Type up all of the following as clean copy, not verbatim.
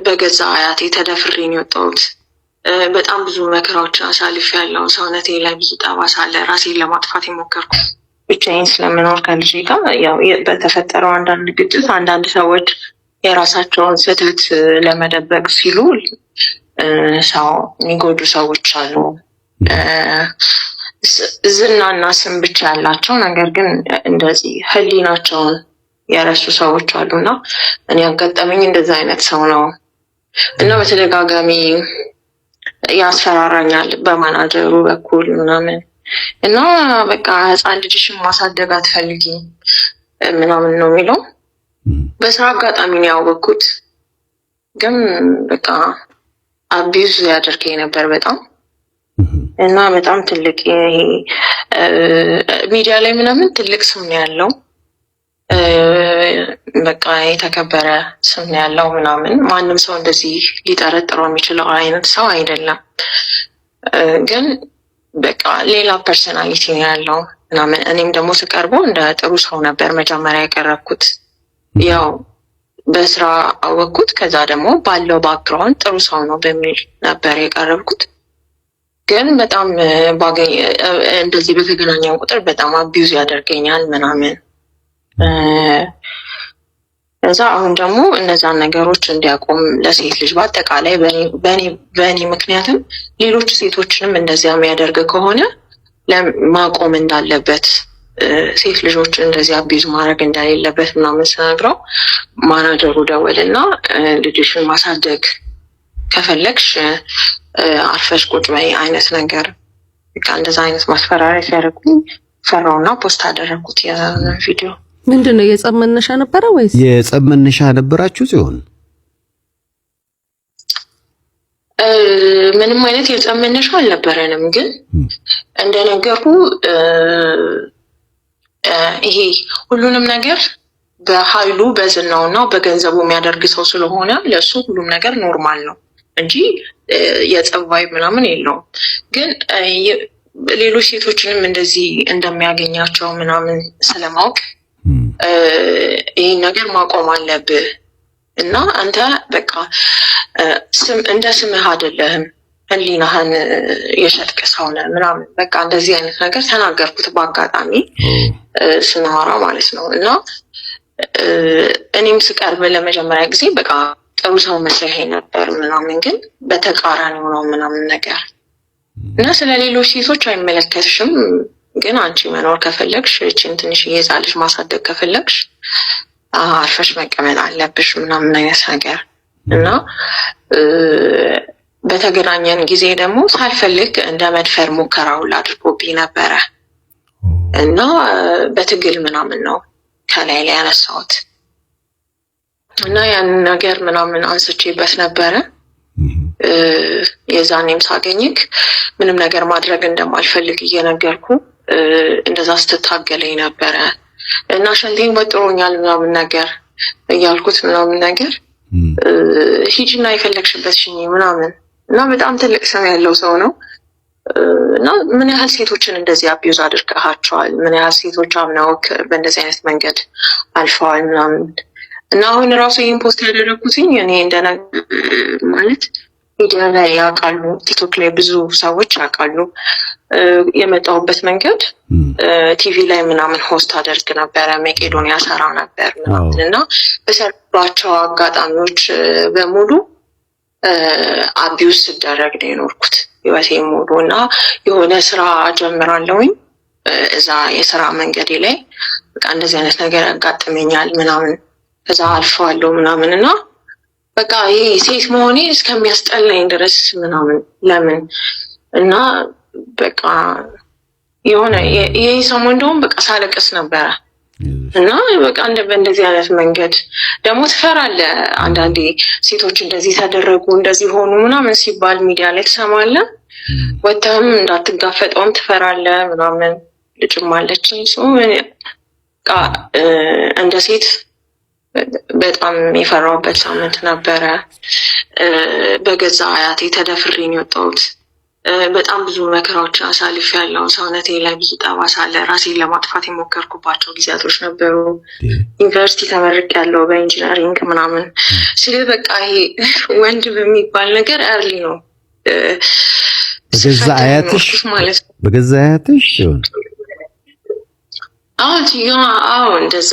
በገዛ አያቴ ተደፍሬ ነው የወጣሁት። በጣም ብዙ መከራዎችን አሳልፌያለሁ። ሰውነቴ ላይ ብዙ ጠባሳ አለ። ራሴን ለማጥፋት የሞከርኩ ብቻዬን ስለምኖር ከልጄ ጋር ያው በተፈጠረው አንዳንድ ግጭት አንዳንድ ሰዎች የራሳቸውን ስህተት ለመደበቅ ሲሉ ሰው የሚጎዱ ሰዎች አሉ። ዝናና ስም ብቻ ያላቸው ነገር ግን እንደዚህ ህሊናቸውን የረሱ ሰዎች አሉና እኔ ያጋጠመኝ እንደዛ አይነት ሰው ነው እና በተደጋጋሚ ያስፈራራኛል በማናጀሩ በኩል ምናምን እና በቃ ህፃን ልጅሽን ማሳደግ አትፈልጊም ምናምን ነው የሚለው። በስራ አጋጣሚ ነው ያወቅኩት፣ ግን በቃ አቢዩዝ ያደርገኝ ነበር በጣም እና በጣም ትልቅ ሚዲያ ላይ ምናምን ትልቅ ስም ነው ያለው፣ በቃ የተከበረ ስም ነው ያለው ምናምን። ማንም ሰው እንደዚህ ሊጠረጥረው የሚችለው አይነት ሰው አይደለም፣ ግን በቃ ሌላ ፐርሰናሊቲ ነው ያለው ምናምን። እኔም ደግሞ ስቀርበው እንደ ጥሩ ሰው ነበር መጀመሪያ የቀረብኩት። ያው በስራ አወቅኩት፣ ከዛ ደግሞ ባለው ባክግራውንድ ጥሩ ሰው ነው በሚል ነበር የቀረብኩት። ግን በጣም እንደዚህ በተገናኘን ቁጥር በጣም አቢዩዝ ያደርገኛል ምናምን። እዛ አሁን ደግሞ እነዛን ነገሮች እንዲያቆም ለሴት ልጅ በአጠቃላይ በእኔ ምክንያትም ሌሎች ሴቶችንም እንደዚያ የሚያደርግ ከሆነ ማቆም እንዳለበት፣ ሴት ልጆችን እንደዚህ አቢዩዝ ማድረግ እንደሌለበት ምናምን ስነግረው ማናጀሩ ደወልና ልጅሽን ማሳደግ ከፈለግሽ አርፈሽ ቁጭ በይ አይነት ነገር፣ በቃ እንደዛ አይነት ማስፈራሪያ ሲያደርጉኝ ፈራውና ፖስት አደረግኩት የቪዲዮ። ምንድነው የጸብ መነሻ ነበረ ወይስ? የጸብ መነሻ ነበራችሁ ሲሆን ምንም አይነት የጸብ መነሻ አልነበረንም፣ ግን እንደነገርኩ ይሄ ሁሉንም ነገር በኃይሉ በዝናውና በገንዘቡ የሚያደርግ ሰው ስለሆነ ለሱ ሁሉም ነገር ኖርማል ነው እንጂ የጸብ ቫይብ ምናምን የለውም። ግን ሌሎች ሴቶችንም እንደዚህ እንደሚያገኛቸው ምናምን ስለማውቅ ይህን ነገር ማቆም አለብህ እና አንተ በቃ እንደ ስምህ አይደለህም፣ ህሊናህን የሸጥክ ሰው ነህ ምናምን በቃ እንደዚህ አይነት ነገር ተናገርኩት በአጋጣሚ ስናወራ ማለት ነው። እና እኔም ስቀርብ ለመጀመሪያ ጊዜ በቃ ጥሩ ሰው መስለኸኝ ነበር ምናምን፣ ግን በተቃራኒው ነው ምናምን ነገር እና ስለ ሌሎች ሴቶች አይመለከትሽም፣ ግን አንቺ መኖር ከፈለግሽ እችን ትንሽ የህፃን ልጅ ማሳደግ ከፈለግሽ አርፈሽ መቀመጥ አለብሽ ምናምን አይነት ነገር እና በተገናኘን ጊዜ ደግሞ ሳልፈልግ እንደ መድፈር ሙከራ ሁላ አድርጎብኝ ነበረ እና በትግል ምናምን ነው ከላይ ላይ ያነሳሁት እና ያንን ነገር ምናምን አንስቼበት ነበረ። የዛኔም ሳገኝክ ምንም ነገር ማድረግ እንደማልፈልግ እየነገርኩ እንደዛ ስትታገለኝ ነበረ እና ሸንቴን ወጥሮኛል ምናምን ነገር እያልኩት ምናምን ነገር ሂጂና የፈለግሽበት ሽኝ ምናምን እና በጣም ትልቅ ስም ያለው ሰው ነው እና ምን ያህል ሴቶችን እንደዚህ አቢዩዝ አድርገሃቸዋል፣ ምን ያህል ሴቶች አምነውክ በእንደዚህ አይነት መንገድ አልፈዋል ምናምን እና አሁን ራሱ ይህን ፖስት ያደረግኩትኝ እኔ ማለት ሚዲያ ላይ ያውቃሉ፣ ቲክቶክ ላይ ብዙ ሰዎች ያውቃሉ የመጣሁበት መንገድ። ቲቪ ላይ ምናምን ሆስት አደርግ ነበረ፣ መቄዶንያ ሰራ ነበር ምናምን እና በሰርባቸው አጋጣሚዎች በሙሉ አቢዩዝ ስደረግ ነው የኖርኩት ህይወቴ ሙሉ እና የሆነ ስራ ጀምራለሁኝ እዛ የስራ መንገዴ ላይ በቃ እንደዚህ አይነት ነገር ያጋጥመኛል ምናምን ከዛ አልፈዋለሁ ምናምን እና በቃ ይሄ ሴት መሆኔ እስከሚያስጠላኝ ድረስ ምናምን ለምን እና በቃ የሆነ ይሄ ሰሞን እንደውም በቃ ሳለቅስ ነበረ እና በቃ በእንደዚህ አይነት መንገድ ደግሞ ትፈራለህ። አንዳንዴ ሴቶች እንደዚህ ተደረጉ እንደዚህ ሆኑ ምናምን ሲባል ሚዲያ ላይ ትሰማለህ፣ ወጥተህም እንዳትጋፈጠውም ትፈራለህ ምናምን። ልጅም አለችኝ በቃ እንደ ሴት በጣም የፈራሁበት ሳምንት ነበረ። በገዛ አያቴ ተደፍሬ ነው የወጣሁት። በጣም ብዙ መከራዎች አሳልፍ ያለው ሰውነቴ ላይ ብዙ ጠባሳ አለ። ራሴን ለማጥፋት የሞከርኩባቸው ጊዜያቶች ነበሩ። ዩኒቨርሲቲ ተመርቅ ያለው በኢንጂነሪንግ ምናምን ስለ በቃ ይሄ ወንድ በሚባል ነገር አርሊ ነው በገዛ አያትሽ ማለት ነው። በገዛ አያትሽ ሲሆን አዎ እንደዛ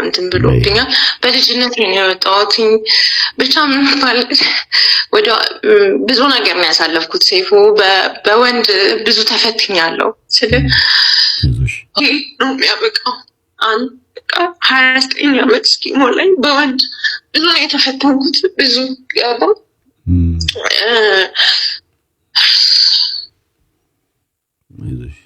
እንትን ብሎብኛል። በልጅነት ነው የወጣሁት። ብቻ ምን ማለት ወደ ብዙ ነገር ነው ያሳለፍኩት። ሰይፉ በወንድ ብዙ ተፈትኛለሁ። ስለ ነው የሚያበቃው 29 ዓመት እስኪሞላኝ በወንድ ብዙ ነው የተፈተንኩት። ብዙ ያባ አይዞሽ